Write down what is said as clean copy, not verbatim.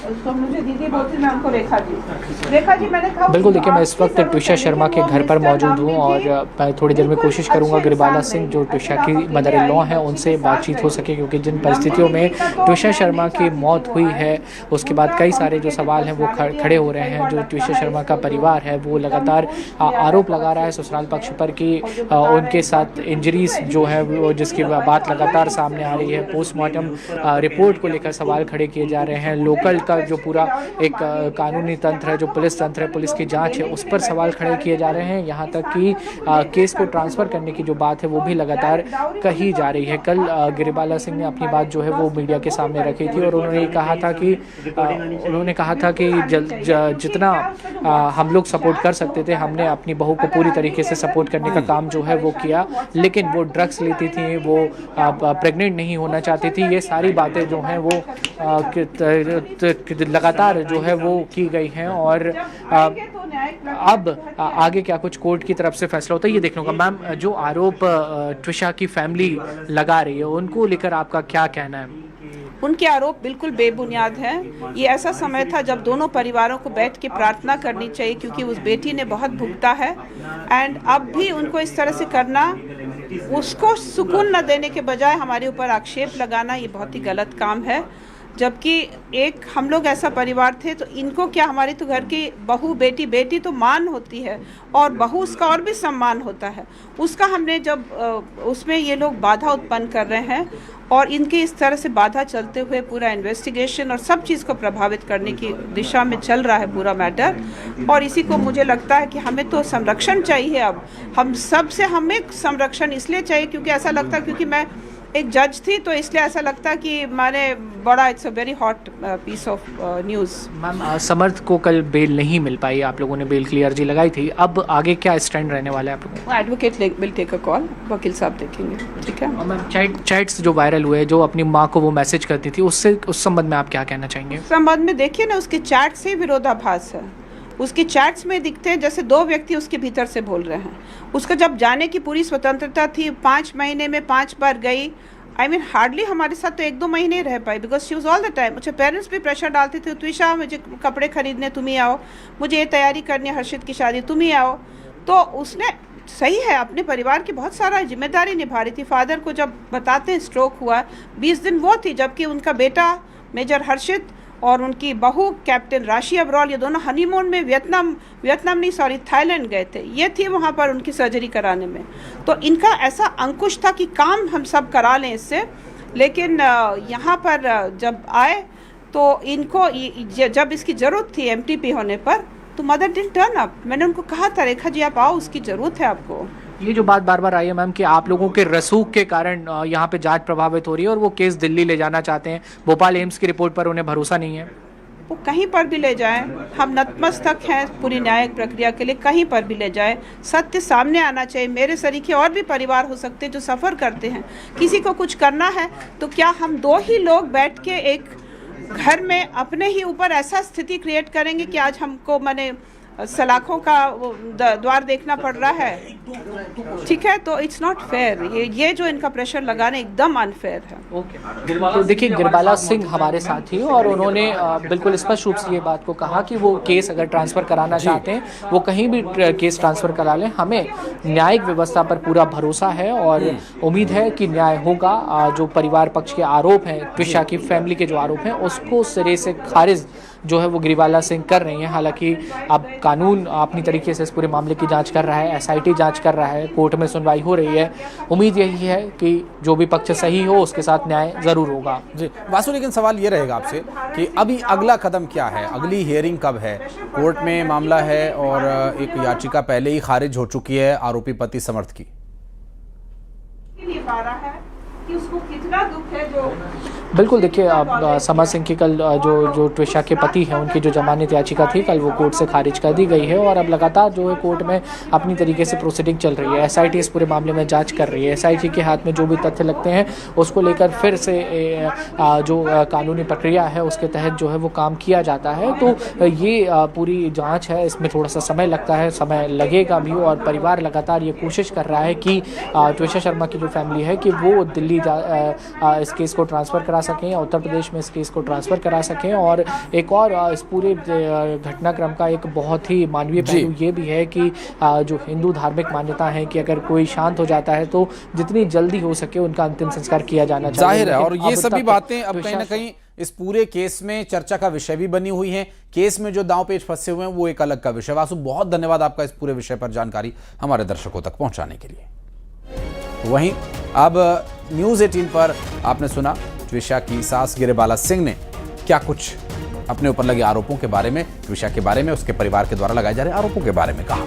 तो मुझे दीदी बोलती, मैं उनको रेखा जी मैंने कहा। बिल्कुल, देखिए मैं इस वक्त ट्विशा शर्मा के घर पर मौजूद हूँ और मैं थोड़ी देर में कोशिश करूँगा गिरिबाला सिंह जो ट्विशा की मदर इन लॉ हैं उनसे बातचीत हो सके, क्योंकि जिन परिस्थितियों में ट्विशा शर्मा की मौत हुई है उसके बाद कई सारे जो सवाल हैं वो खड़े हो रहे हैं। जो ट्विशा शर्मा का परिवार है वो लगातार आरोप लगा रहा है ससुराल पक्ष पर कि उनके साथ इंजरीज जो है वो, जिसकी बात लगातार सामने आ रही है। पोस्टमार्टम रिपोर्ट को लेकर सवाल खड़े किए जा रहे हैं। लोकल का जो पूरा एक कानूनी तंत्र है, जो पुलिस तंत्र है, पुलिस की जांच है, उस पर सवाल खड़े किए जा रहे हैं। यहाँ तक कि केस को ट्रांसफ़र करने की जो बात है वो भी लगातार कही जा रही है। कल गिरिबाला सिंह ने अपनी बात जो है वो मीडिया के सामने रखी थी और उन्होंने कहा था कि जितना हम लोग सपोर्ट कर सकते थे हमने अपनी बहू को पूरी तरीके से सपोर्ट करने का काम जो है वो किया, लेकिन वो ड्रग्स लेती थी, वो प्रेग्नेंट नहीं होना चाहती थी। ये सारी बातें जो हैं वो लगातार जो है वो की गई हैं और अब आगे क्या कुछ कोर्ट की तरफ से फैसला होता है ये देखने होगा। मैम, जो आरोप ट्विशा की फैमिली लगा रही है उनको लेकर आपका क्या कहना है? उनके आरोप बिल्कुल बेबुनियाद हैं। ये ऐसा समय था जब दोनों परिवारों को बैठ के प्रार्थना करनी चाहिए, क्योंकि उस बेटी ने बहुत भुगता है। एंड अब भी उनको इस तरह से करना, उसको सुकून न देने के बजाय हमारे ऊपर आक्षेप लगाना, ये बहुत ही गलत काम है। जबकि एक हम लोग ऐसा परिवार थे, तो इनको क्या, हमारी तो घर की बहू, बेटी तो मान होती है और बहू उसका और भी सम्मान होता है। उसका हमने जब उसमें ये लोग बाधा उत्पन्न कर रहे हैं और इनके इस तरह से बाधा चलते हुए पूरा इन्वेस्टिगेशन और सब चीज़ को प्रभावित करने की दिशा में चल रहा है पूरा मैटर। और इसी को मुझे लगता है कि हमें तो संरक्षण चाहिए। अब हम सब से हमें संरक्षण इसलिए चाहिए क्योंकि ऐसा लगता है, क्योंकि मैं एक जज थी तो इसलिए ऐसा लगता कि मैंने बड़ा, it's a very hot piece of news. Ma'am, Samarth को कल बेल नहीं मिल पाई, आप लोगों ने बेल के लिए अर्जी लगाई थी, अब आगे क्या स्टैंड रहने वाला है आप लोगों का? Advocate will take a call, वकील साहब देखेंगे। ठीक है मैम, चैट्स जो वायरल हुए, जो अपनी माँ को वो मैसेज करती थी, उस संबंध में आप क्या कहना चाहेंगे? उस संबंध में देखिए ना, उसके चैट से विरोधाभास है। उसकी चैट्स में दिखते हैं जैसे दो व्यक्ति उसके भीतर से बोल रहे हैं। उसका जब जाने की पूरी स्वतंत्रता थी, 5 महीने में 5 बार गई। आई मीन हार्डली हमारे साथ तो 1-2 महीने रह पाई, because she was all the time. मुझे पेरेंट्स भी प्रेशर डालते थे, ट्विशा मुझे कपड़े खरीदने तुम ही आओ, मुझे ये तैयारी करनी है हर्षित की शादी, तुम ही आओ। तो उसने, सही है, अपने परिवार की बहुत सारा जिम्मेदारी निभा रही थी। फादर को जब बताते हैं स्ट्रोक हुआ, 20 दिन वो थी, जबकि उनका बेटा मेजर हर्षित और उनकी बहू कैप्टन राशि अब्रोल, ये दोनों हनीमून में थाईलैंड गए थे। ये थी वहाँ पर उनकी सर्जरी कराने में। तो इनका ऐसा अंकुश था कि काम हम सब करा लें इससे, लेकिन यहाँ पर जब आए तो इनको जब इसकी ज़रूरत थी एमटीपी होने पर, तो मदर डिडंट टर्न अप। मैंने उनको कहा था, रेखा जी आप आओ, उसकी ज़रूरत है आपको। ये जो बात बार बार आई है मैम कि आप लोगों के रसूख के कारण यहाँ पे जांच प्रभावित हो रही है और वो केस दिल्ली ले जाना चाहते हैं, भोपाल एम्स की रिपोर्ट पर उन्हें भरोसा नहीं है। वो कहीं पर भी ले जाएं, हम नतमस्तक हैं पूरी न्यायिक प्रक्रिया के लिए, कहीं पर भी ले जाएं। सत्य सामने आना चाहिए। मेरे सरीखे और भी परिवार हो सकते हैं जो सफ़र करते हैं। किसी को कुछ करना है तो क्या हम 2 ही लोग बैठ के एक घर में अपने ही ऊपर ऐसा स्थिति क्रिएट करेंगे कि आज हमको सलाखों का द्वार देखना पड़ रहा है? ठीक है, तो इट्स नॉट फेयर। ये जो इनका प्रेशर लगाना एकदम अनफेयर है। तो देखिए, गिरिबाला सिंह हमारे साथ थी और उन्होंने बिल्कुल स्पष्ट रूप से ये बात को कहा कि वो केस अगर ट्रांसफ़र कराना चाहते हैं वो कहीं भी केस ट्रांसफ़र करा लें, हमें न्यायिक व्यवस्था पर पूरा भरोसा है और उम्मीद है कि न्याय होगा। जो परिवार पक्ष के आरोप हैं, ट्विशा की फैमिली के जो आरोप हैं, उसको सिरे से खारिज जो है वो गिरिबाला सिंह कर रही हैं। हालांकि अब कानून अपनी तरीके से इस पूरे मामले की जांच कर रहा है, एसआईटी जांच कर रहा है, कोर्ट में सुनवाई हो रही है। उम्मीद यही है कि जो भी पक्ष सही हो उसके साथ न्याय ज़रूर होगा। जी वासु, लेकिन सवाल ये रहेगा आपसे कि अभी अगला कदम क्या है? अगली हियरिंग कब है? कोर्ट में मामला है और एक याचिका पहले ही खारिज हो चुकी है आरोपी पति समर्थ की। कि उसको कितना दुख है जो बिल्कुल, देखिए अब समर सिंह की कल जो ट्विशा के पति हैं उनकी जो जमानत याचिका थी कल वो कोर्ट से खारिज कर दी गई है और अब लगातार जो है कोर्ट में अपनी तरीके से प्रोसीडिंग चल रही है। एसआईटी इस पूरे मामले में जांच कर रही है। एसआईटी के हाथ में जो भी तथ्य लगते हैं उसको लेकर फिर से जो कानूनी प्रक्रिया है उसके तहत जो है वो काम किया जाता है। तो ये पूरी जाँच है, इसमें थोड़ा सा समय लगता है, समय लगेगा भी और परिवार लगातार ये कोशिश कर रहा है कि ट्विशा शर्मा की जो फैमिली है कि वो दिल्ली इस केस को ट्रांसफ़र करा सकें या उत्तर प्रदेश में इस केस को ट्रांसफ़र करा सकें। और एक और इस पूरे घटनाक्रम का एक बहुत ही मानवीय पहलू ये भी है कि जो हिंदू धार्मिक मान्यता है कि अगर कोई शांत हो जाता है तो जितनी जल्दी हो सके उनका अंतिम संस्कार किया जाना चाहिए। जाहिर है, और ये सभी बातें अब कहीं ना कहीं इस पूरे केस में चर्चा का विषय भी बनी हुई हैं। केस में जो दांव पेच फंसे हुए हैं वो एक अलग का विषय। वासु, बहुत धन्यवाद आपका इस पूरे विषय पर जानकारी हमारे दर्शकों तक पहुंचाने के लिए। वहीं अब न्यूज़ 18 पर आपने सुना ट्विशा की सास गिरिबाला सिंह ने क्या कुछ अपने ऊपर लगे आरोपों के बारे में, ट्विशा के बारे में, उसके परिवार के द्वारा लगाए जा रहे आरोपों के बारे में कहा।